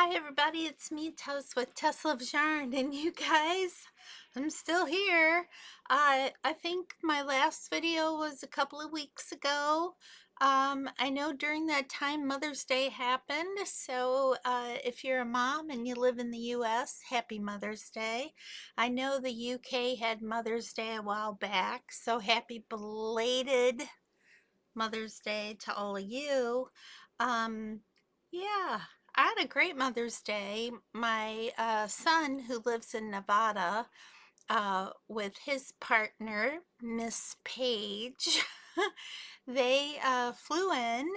Hi everybody, it's me, Tess with Tess Loves Yarn, and you guys, I'm still here. I think my last video was a couple of weeks ago. I know during that time Mother's Day happened, so if you're a mom and you live in the US, happy Mother's Day. I know the UK had Mother's Day a while back, so happy belated Mother's Day to all of you. Um, yeah, I had a great Mother's Day. My son, who lives in Nevada, with his partner, Miss Page, they flew in.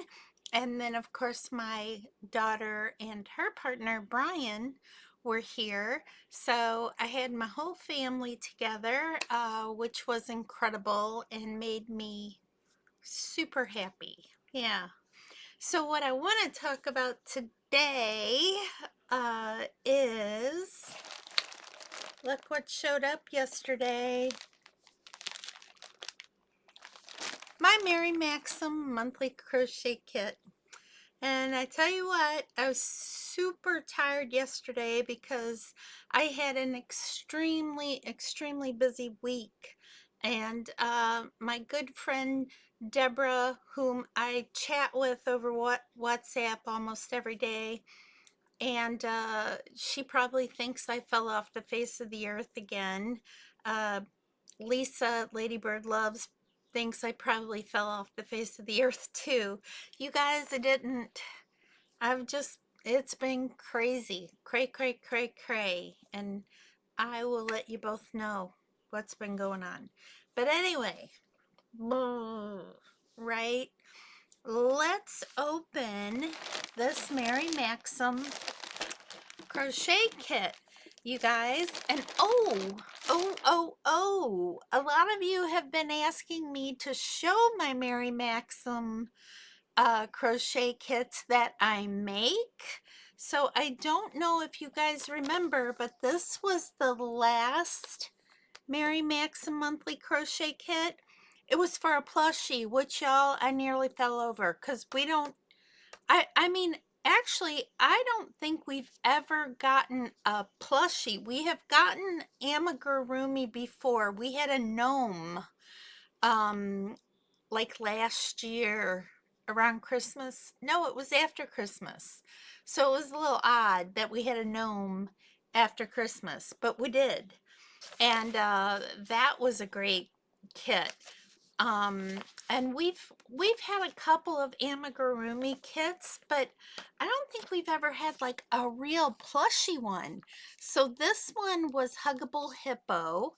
And then, of course, my daughter and her partner, Brian, were here. So I had my whole family together, which was incredible and made me super happy. Yeah. So what I want to talk about today is, look what showed up yesterday. My Mary Maxim monthly crochet kit. And I tell you what, I was super tired yesterday because I had an extremely busy week. And my good friend Deborah, whom I chat with over WhatsApp almost every day, and she probably thinks I fell off the face of the earth again. Lisa, Ladybird Loves, thinks I probably fell off the face of the earth too. You guys, I didn't. It's been crazy. Cray. And I will let you both know what's been going on. But anyway, right? Let's open this Mary Maxim crochet kit, you guys. And a lot of you have been asking me to show my Mary Maxim crochet kits that I make. So I don't know if you guys remember, but this was the last Mary Maxim monthly crochet kit. It was for a plushie, which y'all, I nearly fell over because we don't, I mean, actually, I don't think we've ever gotten a plushie. We have gotten amigurumi before. We had a gnome, like last year around Christmas. No, it was after Christmas. So it was a little odd that we had a gnome after Christmas, but we did. And that was a great kit. Um, and we've had a couple of amigurumi kits, but I don't think we've ever had like a real plushy one. So this one was Huggable Hippo,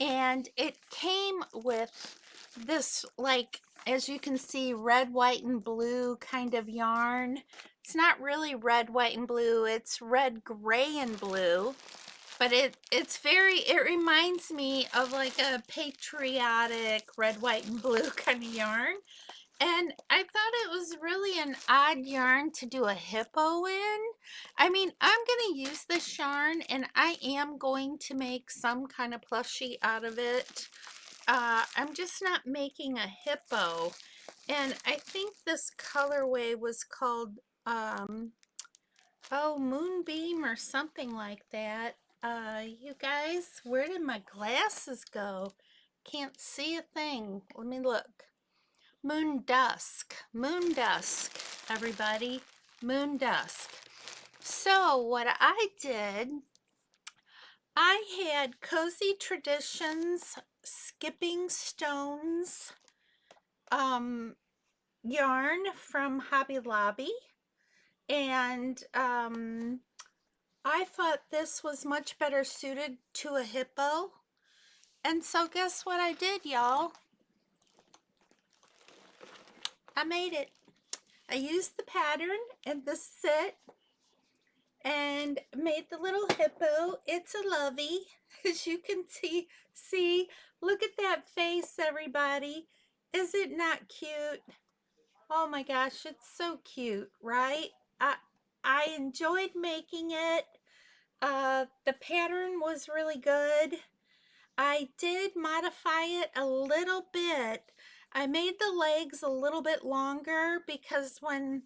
and it came with this, like, as you can see, red, white, and blue kind of yarn. It's not really red, white, and blue. It's red, gray, and blue. But it reminds me of like a patriotic red, white, and blue kind of yarn. And I thought it was really an odd yarn to do a hippo in. I mean, I'm going to use this yarn and I am going to make some kind of plushie out of it. I'm just not making a hippo. And I think this colorway was called, Moonbeam or something like that. You guys, where did my glasses go? Can't see a thing. Let me look. Moon Dusk, everybody. Moon Dusk. So what I did, I had Cozy Traditions Skipping Stones yarn from Hobby Lobby, and I thought this was much better suited to a hippo. And so guess what I did, y'all? I made it. I used the pattern, and this is it, and made the little hippo. It's a lovey, as you can see. Look at that face, everybody. Is it not cute? Oh my gosh, it's so cute, right? I enjoyed making it. The pattern was really good. I did modify it a little bit. I made the legs a little bit longer because when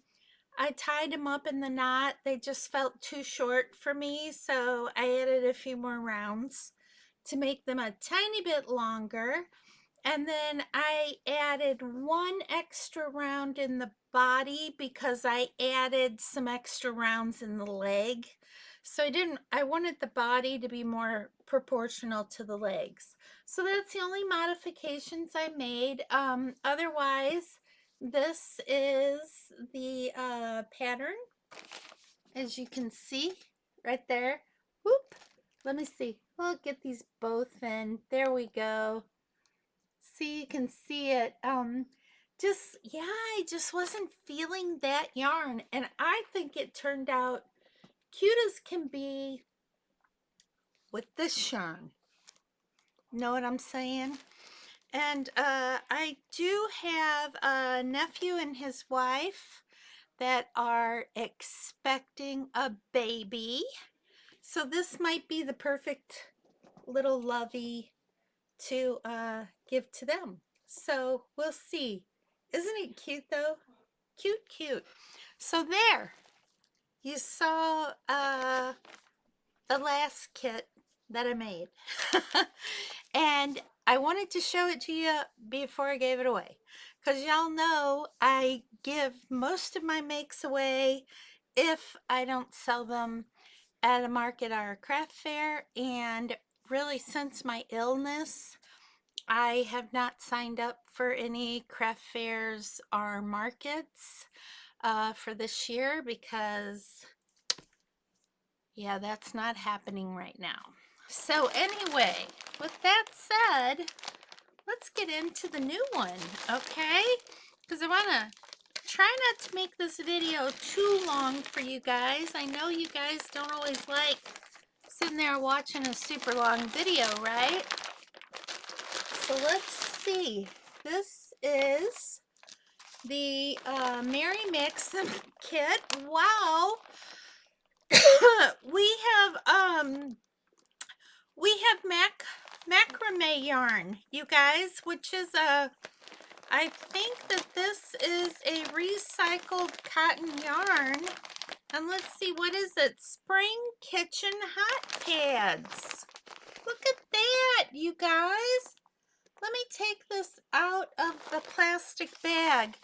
I tied them up in the knot. They just felt too short for me, so I added a few more rounds to make them a tiny bit longer. And then I added one extra round in the body because I added some extra rounds in the leg. So I wanted the body to be more proportional to the legs. So that's the only modifications I made. Otherwise, this is the pattern, as you can see right there. Whoop, let me see. We'll get these both in. There we go. See, you can see it. Yeah, I just wasn't feeling that yarn, and I think it turned out cute as can be with this yarn. Know what I'm saying? And I do have a nephew and his wife that are expecting a baby, so this might be the perfect little lovey to give to them. So we'll see. Isn't it cute though? Cute, cute. So there, you saw the last kit that I made. And I wanted to show it to you before I gave it away, because y'all know I give most of my makes away if I don't sell them at a market or a craft fair. And really, since my illness, I have not signed up for any craft fairs or markets for this year because, yeah, that's not happening right now. So anyway, with that said, let's get into the new one, okay? Because I want to try not to make this video too long for you guys. I know you guys don't always like sitting there watching a super long video, right? So let's see. This is the Merry Maxim kit. Wow. we have macrame yarn, you guys, which is I think that this is a recycled cotton yarn. And let's see, what is it? Spring Kitchen Hot Pads. Look at that, you guys. Let me take this out of the plastic bag.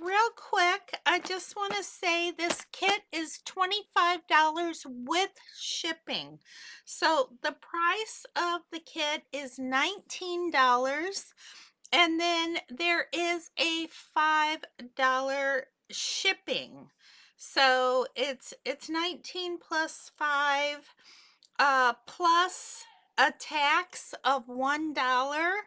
Real quick, I just want to say this kit is $25 with shipping. So the price of the kit is $19, and then there is a $5 shipping. So it's 19 plus 5 plus a tax of $1,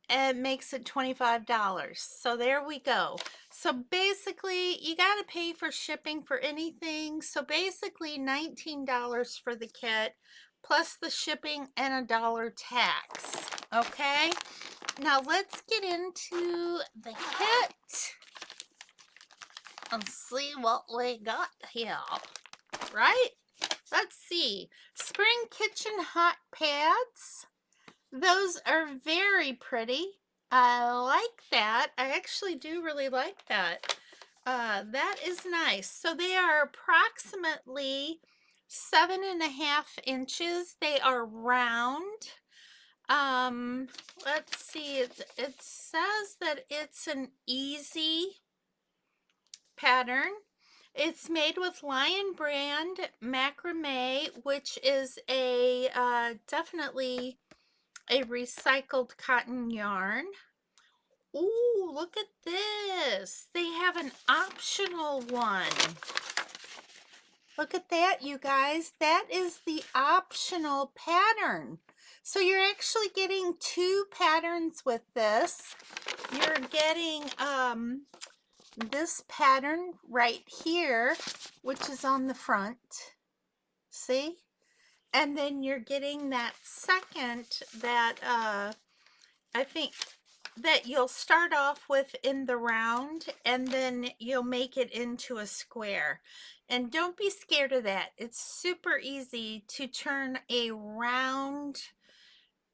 and makes it $25. So there we go. So basically, you got to pay for shipping for anything. So basically, $19 for the kit, plus the shipping and $1 tax. Okay. Now let's get into the kit and see what we got here. Right? Let's see. Spring Kitchen Hot Pads. Those are very pretty. I like that. I actually do really like that. That is nice. So they are approximately 7.5 inches. They are round. Let's see. It says that it's an easy pattern. It's made with Lion brand macrame, which is a definitely a recycled cotton yarn. Ooh, look at this. They have an optional one. Look at that, you guys. That is the optional pattern. So you're actually getting two patterns with this. You're getting this pattern right here, which is on the front. See? And then you're getting that second that I think that you'll start off with in the round, and then you'll make it into a square. And don't be scared of that. It's super easy to turn a round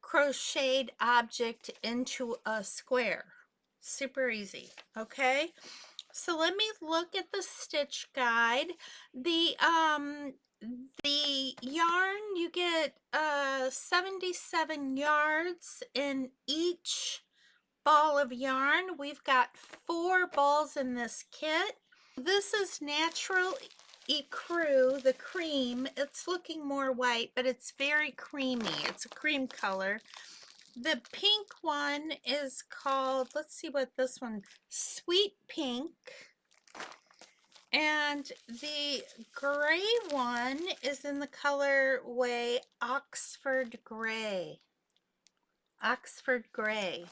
crocheted object into a square. Super easy, okay? So let me look at the stitch guide. The yarn, you get 77 yards in each ball of yarn. We've got 4 balls in this kit. This is natural ecru, the cream. It's looking more white, but it's very creamy. It's a cream color. The pink one is called, let's see what this one, Sweet Pink. And the gray one is in the colorway Oxford Gray. Oxford Gray.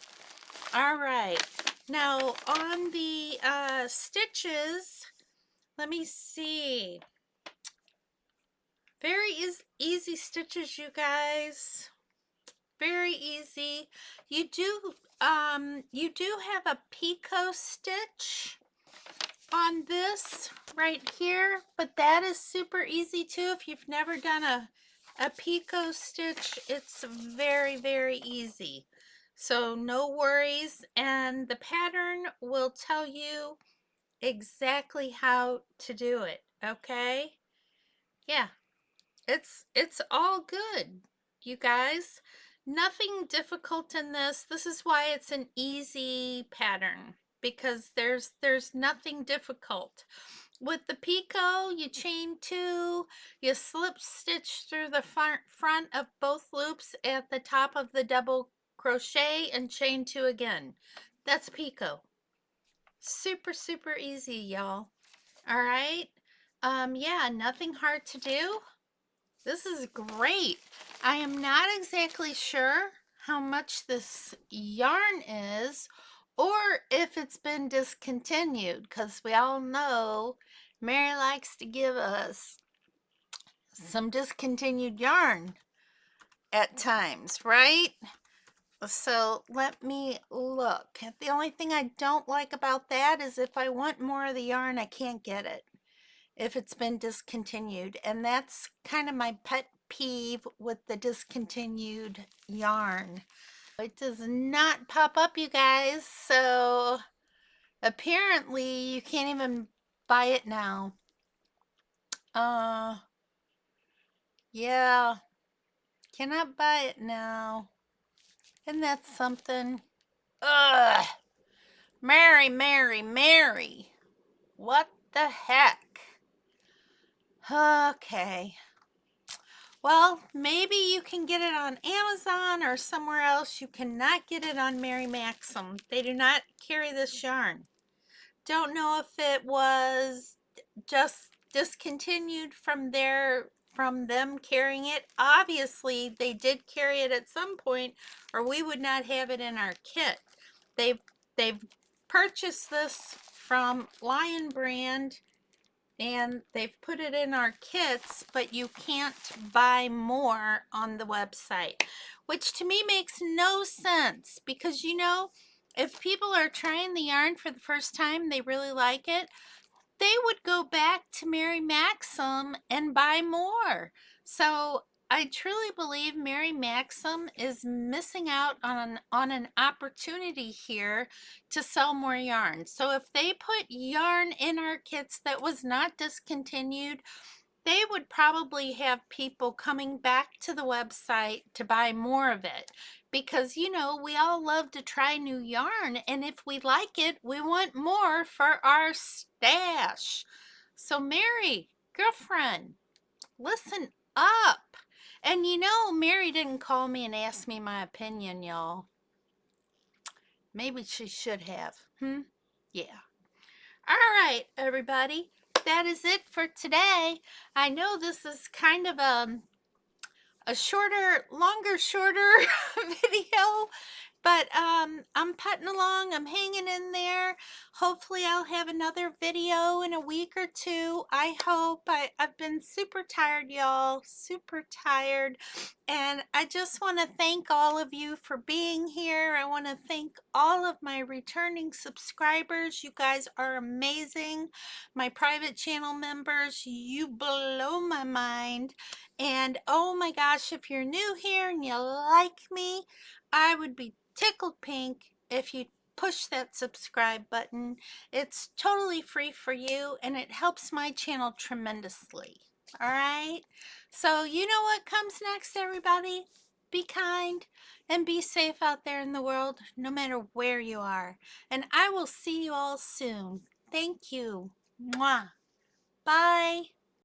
All right. Now on the stitches, let me see. Very easy stitches, you guys. Very easy. You do have a picot stitch on this right here, but that is super easy too. If you've never done a picot stitch, it's very easy. So no worries, and the pattern will tell you exactly how to do it, okay? Yeah, it's all good, you guys. Nothing difficult in this. This is why it's an easy pattern, because there's nothing difficult. With the picot, you chain 2, you slip stitch through the front of both loops at the top of the double crochet and chain 2 again. That's picot. Super easy, y'all. All right. Yeah, nothing hard to do. This is great. I am not exactly sure how much this yarn is, or if it's been discontinued, because we all know Mary likes to give us some discontinued yarn at times, right? So let me look. The only thing I don't like about that is if I want more of the yarn, I can't get it if it's been discontinued. And that's kind of my pet peeve with the discontinued yarn. It does not pop up, you guys. So apparently you can't even buy it now. Yeah, cannot buy it now. And that's something. Ugh. Mary. What the heck? Okay. Well, maybe you can get it on Amazon or somewhere else. You cannot get it on Mary Maxim. They do not carry this yarn. Don't know if it was just discontinued from them carrying it. Obviously, they did carry it at some point, or we would not have it in our kit. They've purchased this from Lion Brand, and they've put it in our kits, but you can't buy more on the website, which to me makes no sense, because you know, if people are trying the yarn for the first time, they really like it, they would go back to Mary Maxim and buy more. So I truly believe Mary Maxim is missing out on an opportunity here to sell more yarn. So if they put yarn in our kits that was not discontinued, they would probably have people coming back to the website to buy more of it, because you know, we all love to try new yarn, and if we like it, we want more for our stash. So Mary, girlfriend, listen up. And you know, Mary didn't call me and ask me my opinion, y'all. Maybe she should have. Yeah. All right, everybody. That is it for today. I know this is kind of a shorter video, but I'm putting along. I'm hanging in there. Hopefully I'll have another video in a week or two. I hope. I've been super tired, y'all. Super tired. And I just want to thank all of you for being here. I want to thank all of my returning subscribers. You guys are amazing. My private channel members, you blow my mind. And oh my gosh, if you're new here and you like me, I would be tickled pink if you push that subscribe button. It's totally free for you and it helps my channel tremendously. All right? So you know what comes next, everybody? Be kind and be safe out there in the world, no matter where you are. And I will see you all soon. Thank you. Mwah. Bye.